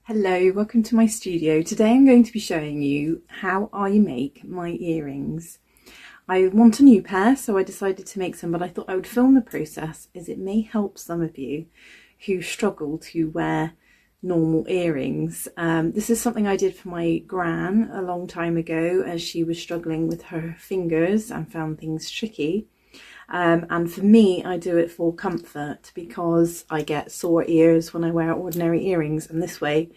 Hello, welcome to my studio. Today I'm going to be showing you how I make my earrings. I want a new pair, so I decided to make some, but I thought I would film the process as it may help some of you who struggle to wear normal earrings. This is something I did for my gran a long time ago as she was struggling with her fingers and found things tricky. And for me, I do it for comfort because I get sore ears when I wear ordinary earrings, and this way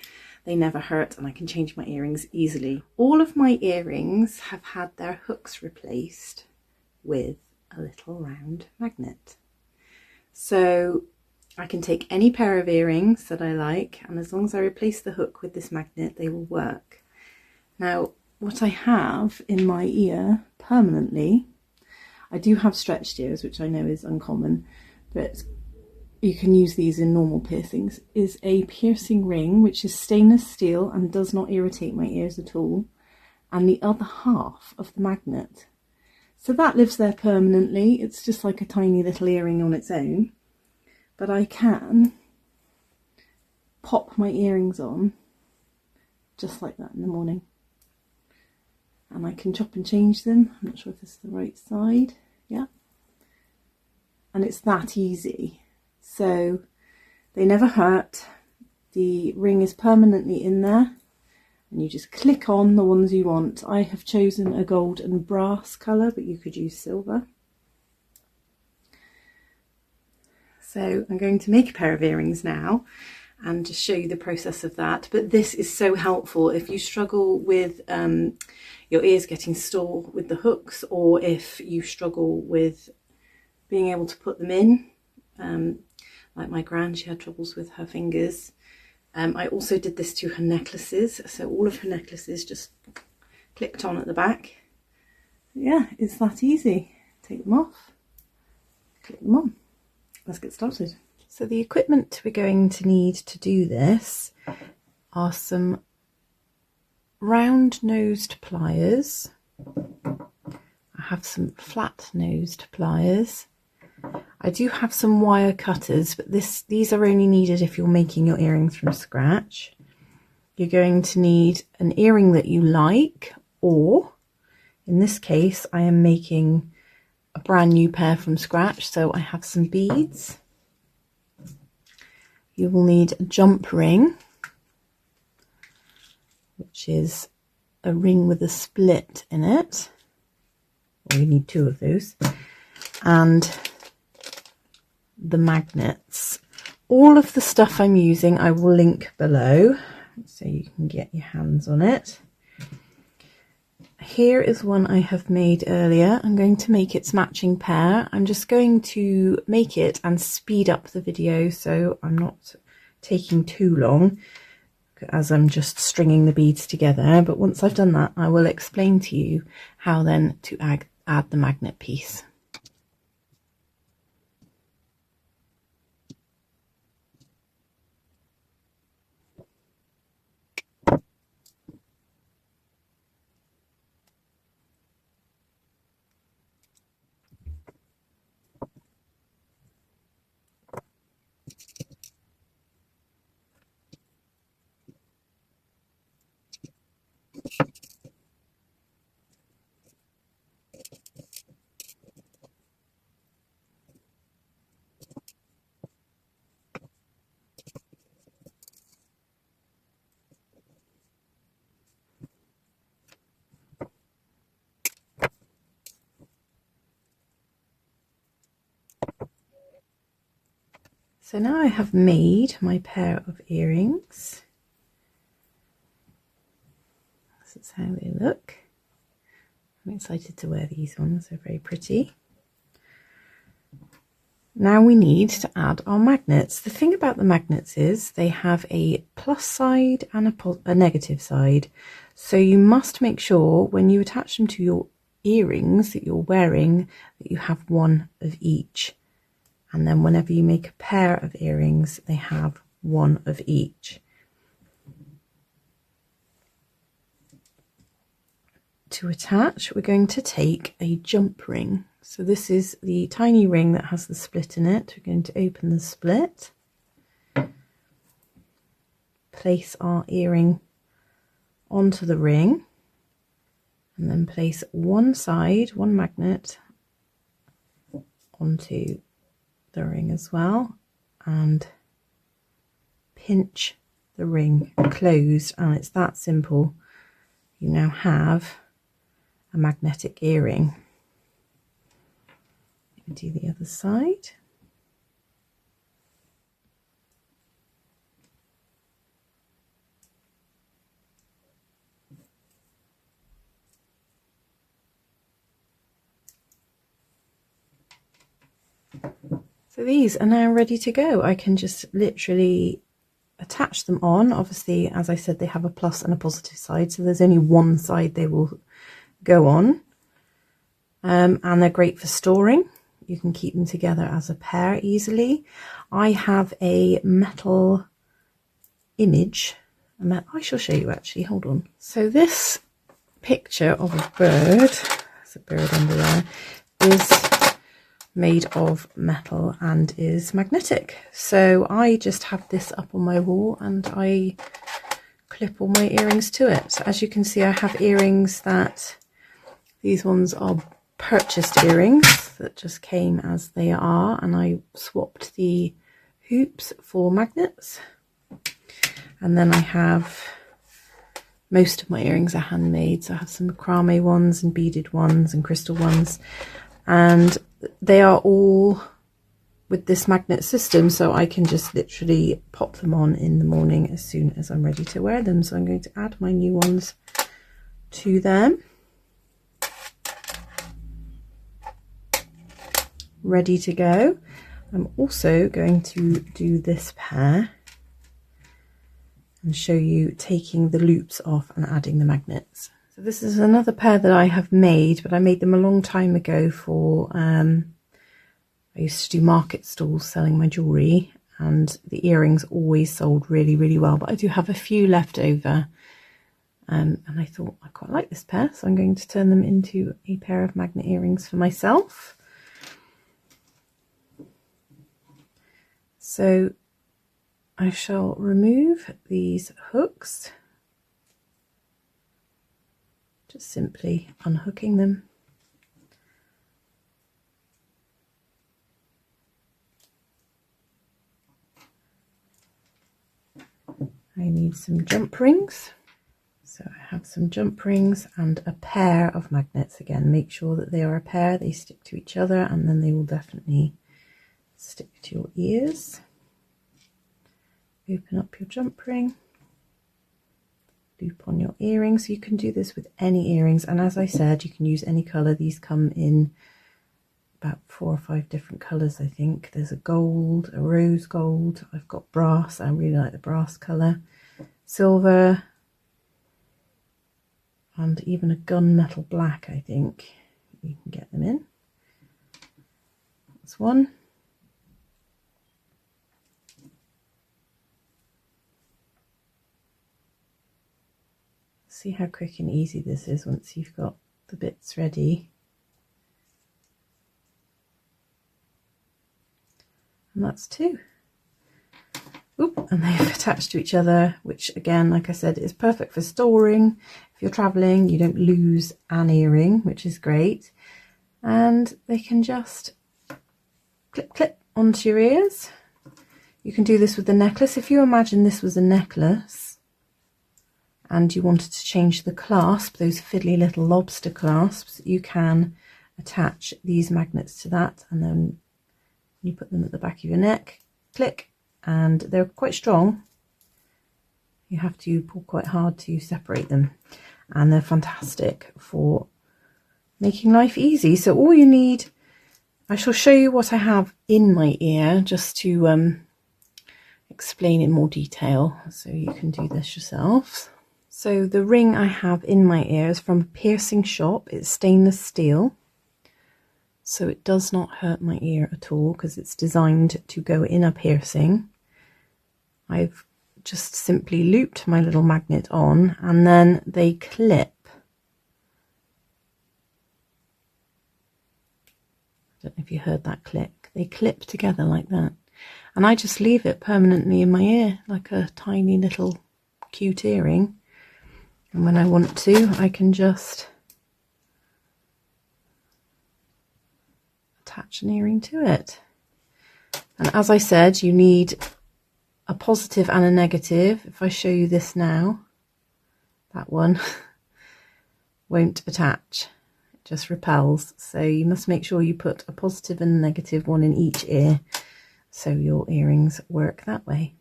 they never hurt and I can change my earrings easily. All of my earrings have had their hooks replaced with a little round magnet. So I can take any pair of earrings that I like, and as long as I replace the hook with this magnet, they will work. Now, what I have in my ear permanently, I do have stretched ears, which I know is uncommon, but you can use these in normal piercings, is a piercing ring, which is stainless steel and does not irritate my ears at all, and the other half of the magnet. So that lives there permanently. It's just like a tiny little earring on its own, but I can pop my earrings on just like that in the morning. And I can chop and change them. I'm not sure if this is the right side. Yeah. And it's that easy. So they never hurt. The ring is permanently in there. And you just click on the ones you want. I have chosen a gold and brass colour, but you could use silver. So I'm going to make a pair of earrings now and just show you the process of that. But this is so helpful if you struggle with your ears getting sore with the hooks, or if you struggle with being able to put them in. Like my gran, she had troubles with her fingers. I also did this to her necklaces, so all of her necklaces just clicked on at the back. Yeah, it's that easy. Take them off, click them on. Let's get started. So the equipment we're going to need to do this are some round-nosed pliers. I have some flat-nosed pliers. I do have some wire cutters, but these are only needed if you're making your earrings from scratch. You're going to need an earring that you like, or in this case I am making a brand new pair from scratch, so I have some beads. You will need a jump ring, which is a ring with a split in it. Well, you need two of those. And the magnets. All of the stuff I'm using I will link below so you can get your hands on it. Here is one I have made earlier. I'm going to make its matching pair. I'm just going to make it and speed up the video so I'm not taking too long as I'm just stringing the beads together. But once I've done that, I will explain to you how then to add the magnet piece. So now I have made my pair of earrings. This is how they look. I'm excited to wear these ones, they're very pretty. Now we need to add our magnets. The thing about the magnets is they have a plus side and a negative side. So you must make sure when you attach them to your earrings that you're wearing that you have one of each. And then whenever you make a pair of earrings, they have one of each. To attach, we're going to take a jump ring. So this is the tiny ring that has the split in it. We're going to open the split, place our earring onto the ring, and then place one side, one magnet, onto the ring as well, and pinch the ring closed, and it's that simple. You now have a magnetic earring. Let me do the other side. So these are now ready to go. I can just literally attach them on. Obviously, as I said, they have a plus and a positive side, so there's only one side they will go on. And they're great for storing. You can keep them together as a pair easily. I have a metal image. I shall show you actually, hold on. So this picture of a bird, there's a bird under there, is made of metal and is magnetic. So I just have this up on my wall and I clip all my earrings to it. As you can see, I have earrings that, these ones are purchased earrings that just came as they are, and I swapped the hoops for magnets. And then I have, most of my earrings are handmade, so I have some macrame ones and beaded ones and crystal ones, and they are all with this magnet system, so I can just literally pop them on in the morning as soon as I'm ready to wear them. So I'm going to add my new ones to them. Ready to go. I'm also going to do this pair and show you taking the loops off and adding the magnets. So this is another pair that I have made, but I made them a long time ago for, I used to do market stalls selling my jewellery, and the earrings always sold really, really well, but I do have a few left over. And I thought I quite like this pair, so I'm going to turn them into a pair of magnet earrings for myself. So I shall remove these hooks, just simply unhooking them. I need some jump rings. So I have some jump rings and a pair of magnets. Again, make sure that they are a pair, they stick to each other, and then they will definitely stick to your ears. Open up your jump ring, loop on your earrings. You can do this with any earrings, and as I said, you can use any colour. These come in about 4 or 5 different colours, I think. There's a gold, a rose gold, I've got brass, I really like the brass colour, silver, and even a gunmetal black, I think. You can get them in. That's one. See how quick and easy this is once you've got the bits ready. And that's 2. Oop, and they've attached to each other, which again, like I said, is perfect for storing. If you're traveling, you don't lose an earring, which is great. And they can just clip, clip onto your ears. You can do this with the necklace. If you imagine this was a necklace and you wanted to change the clasp, those fiddly little lobster clasps, you can attach these magnets to that, and then you put them at the back of your neck, click, and they're quite strong. You have to pull quite hard to separate them, and they're fantastic for making life easy. So all you need, I shall show you what I have in my ear just to explain in more detail, so you can do this yourselves. So the ring I have in my ear is from a piercing shop. It's stainless steel, so it does not hurt my ear at all because it's designed to go in a piercing. I've just simply looped my little magnet on, and then they clip. I don't know if you heard that click. They clip together like that, and I just leave it permanently in my ear like a tiny little cute earring. And when I want to, I can just attach an earring to it. And as I said, you need a positive and a negative. If I show you this now, that one won't attach, it just repels. So you must make sure you put a positive and a negative one in each ear, so your earrings work that way.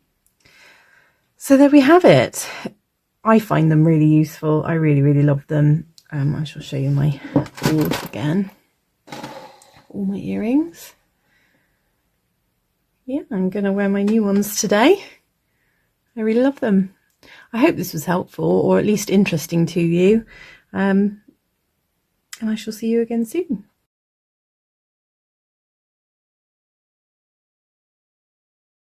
So there we have it. I find them really useful. I really love them. I shall show you my board again. All my earrings. Yeah, I'm going to wear my new ones today. I really love them. I hope this was helpful, or at least interesting to you. And I shall see you again soon.